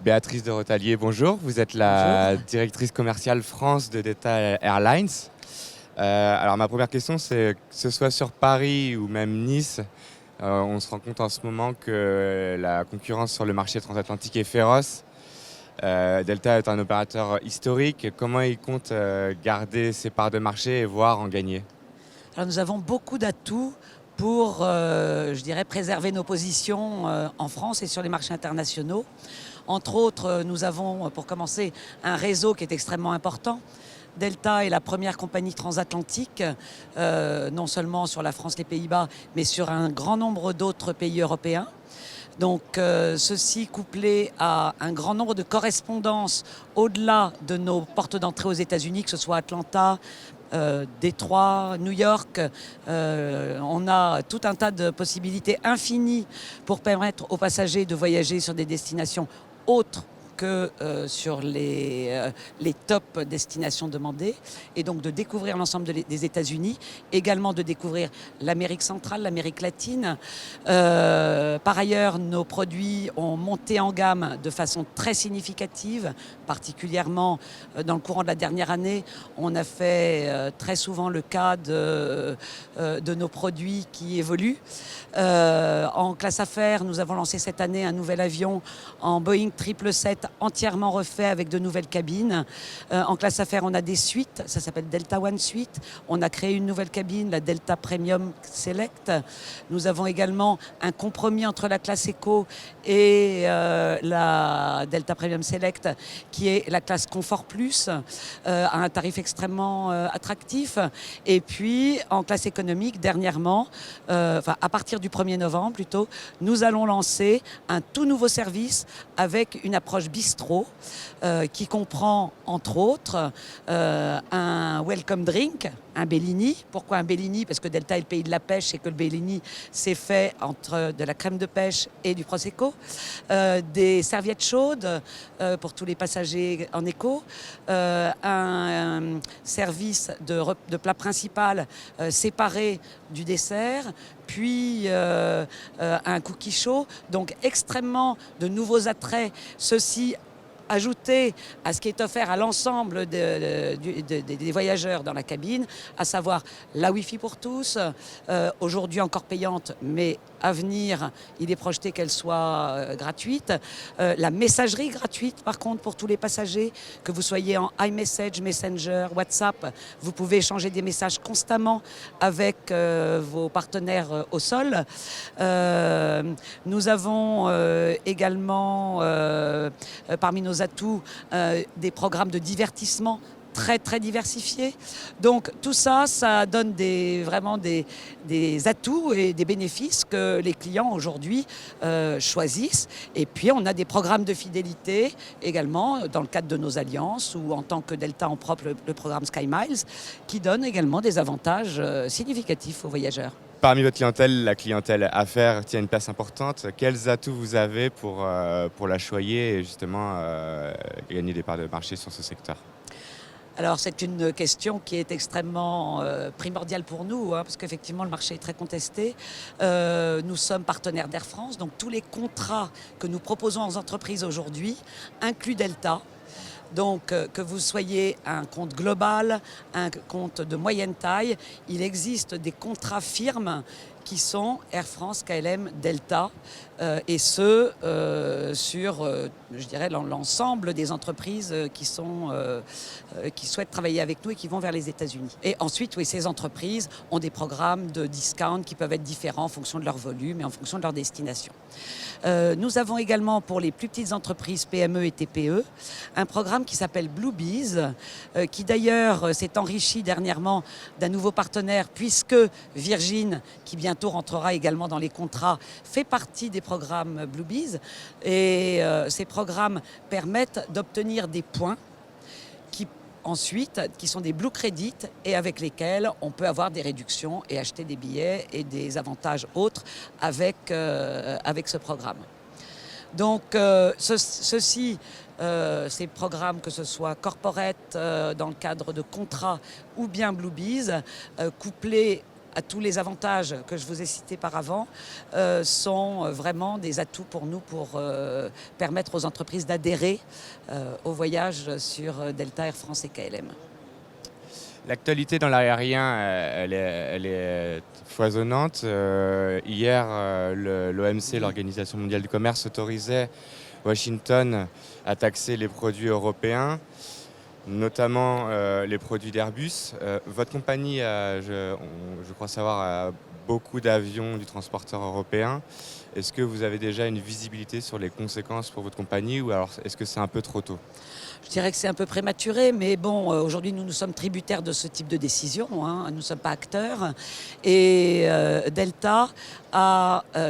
Béatrice de Rotalier, bonjour. Vous êtes la Bonjour. directrice commerciale France de Delta Airlines. Alors ma première question, c'est que ce soit sur Paris ou même Nice, on se rend compte en ce moment que la concurrence sur le marché transatlantique est féroce. Delta est un opérateur historique. Comment il compte garder ses parts de marché et voire en gagner? Alors nous avons beaucoup d'atouts pour, je dirais, préserver nos positions en France et sur les marchés internationaux. Entre autres, nous avons, pour commencer, un réseau qui est extrêmement important. Delta est la première compagnie transatlantique, non seulement sur la France, les Pays-Bas, mais sur un grand nombre d'autres pays européens. Donc ceci couplé à un grand nombre de correspondances au-delà de nos portes d'entrée aux États-Unis, que ce soit Atlanta, Détroit, New York, on a tout un tas de possibilités infinies pour permettre aux passagers de voyager sur des destinations autres que sur les top destinations demandées, et donc de découvrir l'ensemble des États-Unis, également de découvrir l'Amérique centrale, l'Amérique latine. Par ailleurs, nos produits ont monté en gamme de façon très significative, particulièrement dans le courant de la dernière année. On a fait très souvent le cas de nos produits qui évoluent. En classe affaires, nous avons lancé cette année un nouvel avion en Boeing 777 entièrement refait avec de nouvelles cabines. En classe affaires, on a des suites, ça s'appelle Delta One Suite. On a créé une nouvelle cabine, la Delta Premium Select. Nous avons également un compromis entre la classe Eco et la Delta Premium Select, qui est la classe Confort Plus, à un tarif extrêmement attractif. Et puis, en classe économique, dernièrement, à partir du 1er novembre plutôt, nous allons lancer un tout nouveau service avec une approche bistrot qui comprend entre autres un welcome drink, un Bellini. Pourquoi un Bellini? Parce que Delta est le pays de la pêche et que le Bellini c'est fait entre de la crème de pêche et du Prosecco. Des serviettes chaudes pour tous les passagers en éco. Un service de plat principal séparé du dessert, puis un cookie chaud. Donc extrêmement de nouveaux attraits. Ceci ajouté à ce qui est offert à l'ensemble des voyageurs dans la cabine, à savoir la Wi-Fi pour tous, aujourd'hui encore payante, mais à venir, il est projeté qu'elle soit gratuite. La messagerie gratuite, par contre, pour tous les passagers, que vous soyez en iMessage, Messenger, WhatsApp, vous pouvez échanger des messages constamment avec vos partenaires au sol. Nous avons également, parmi nos atouts, des programmes de divertissement très très diversifiés. Donc tout ça, ça donne vraiment des atouts et des bénéfices que les clients aujourd'hui choisissent. Et puis on a des programmes de fidélité également dans le cadre de nos alliances, ou en tant que Delta en propre, le programme SkyMiles, qui donne également des avantages significatifs aux voyageurs. Parmi votre clientèle, la clientèle affaires tient une place importante. Quels atouts vous avez pour la choyer et justement gagner des parts de marché sur ce secteur? Alors c'est une question qui est extrêmement primordiale pour nous, parce qu'effectivement le marché est très contesté. Nous sommes partenaires d'Air France, donc tous les contrats que nous proposons aux entreprises aujourd'hui incluent Delta. Donc que vous soyez un compte global, un compte de moyenne taille, il existe des contrats firmes qui sont Air France, KLM, Delta, et ce sur, je dirais, l'ensemble des entreprises qui souhaitent travailler avec nous et qui vont vers les États-Unis. Et ensuite, oui, ces entreprises ont des programmes de discount qui peuvent être différents en fonction de leur volume et en fonction de leur destination. Nous avons également, pour les plus petites entreprises PME et TPE, un programme qui s'appelle Bluebees, qui d'ailleurs s'est enrichi dernièrement d'un nouveau partenaire, puisque Virgin, qui bientôt rentrera également dans les contrats, fait partie des programmes Bluebees. Et ces programmes permettent d'obtenir des points qui sont des Blue Credit, et avec lesquels on peut avoir des réductions et acheter des billets et des avantages autres avec ce programme. Donc ces programmes, que ce soit corporate dans le cadre de contrats ou bien Bluebees, couplés à tous les avantages que je vous ai cités par avant, sont vraiment des atouts pour nous pour permettre aux entreprises d'adhérer au voyage sur Delta, Air France et KLM. L'actualité dans l'aérien, elle est foisonnante. Hier, l'OMC, l'Organisation mondiale du commerce, autorisait Washington à taxer les produits européens, notamment les produits d'Airbus. Votre compagnie, je crois savoir, a beaucoup d'avions du transporteur européen. Est-ce que vous avez déjà une visibilité sur les conséquences pour votre compagnie ou alors est-ce que c'est un peu trop tôt ? Je dirais que c'est un peu prématuré, mais bon, aujourd'hui, nous sommes tributaires de ce type de décision. Hein, nous ne sommes pas acteurs. Et Delta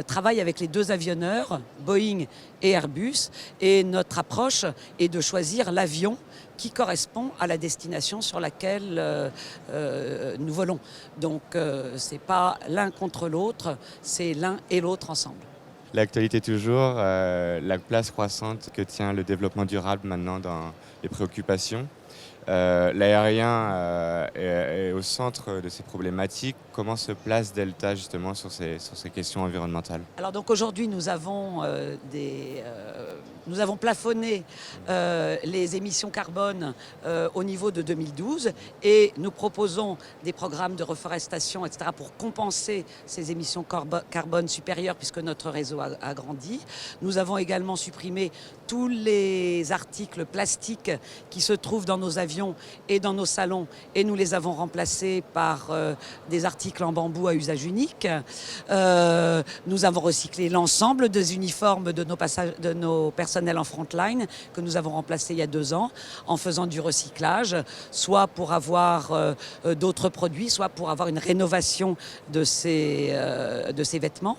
travaille avec les deux avionneurs, Boeing et Airbus. Et notre approche est de choisir l'avion qui correspond à la destination sur laquelle nous volons. Donc, ce n'est pas l'un contre l'autre, c'est l'un et l'autre ensemble. L'actualité toujours, la place croissante que tient le développement durable maintenant dans les préoccupations. L'aérien est au centre de ces problématiques. Comment se place Delta justement sur ces questions environnementales ? Alors donc aujourd'hui nous avons plafonné les émissions carbone au niveau de 2012 et nous proposons des programmes de reforestation, etc. pour compenser ces émissions carbone supérieures puisque notre réseau a grandi. Nous avons également supprimé tous les articles plastiques qui se trouvent dans nos avions et dans nos salons et nous les avons remplacés par des articles en bambou à usage unique. Nous avons recyclé l'ensemble des uniformes de nos personnels en frontline que nous avons remplacés il y a 2 ans en faisant du recyclage, soit pour avoir d'autres produits, soit pour avoir une rénovation de ces vêtements.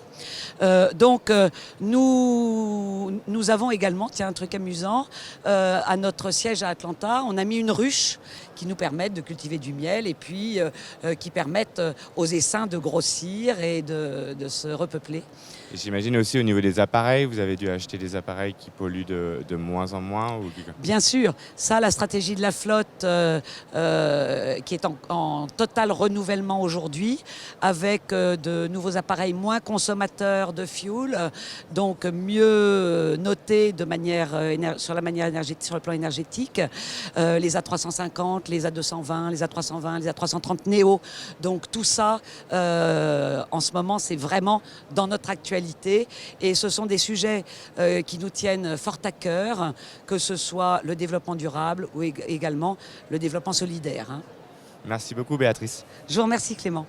Donc nous avons également, tiens, un truc amusant, à notre siège à Atlanta, on a mis une ruche qui nous permettent de cultiver du miel et puis qui permettent aux essaims de grossir et de se repeupler. Et j'imagine aussi au niveau des appareils, vous avez dû acheter des appareils qui polluent de moins en moins ou... Bien sûr, ça, la stratégie de la flotte qui est en total renouvellement aujourd'hui, avec de nouveaux appareils moins consommateurs de fuel, donc mieux notés sur le plan énergétique, les A350, les A220, les A320, les A330 Neo. Donc tout ça, en ce moment, c'est vraiment dans notre actualité. Et ce sont des sujets qui nous tiennent fort à cœur, que ce soit le développement durable ou également le développement solidaire. Hein. Merci beaucoup Béatrice. Je vous remercie Clément.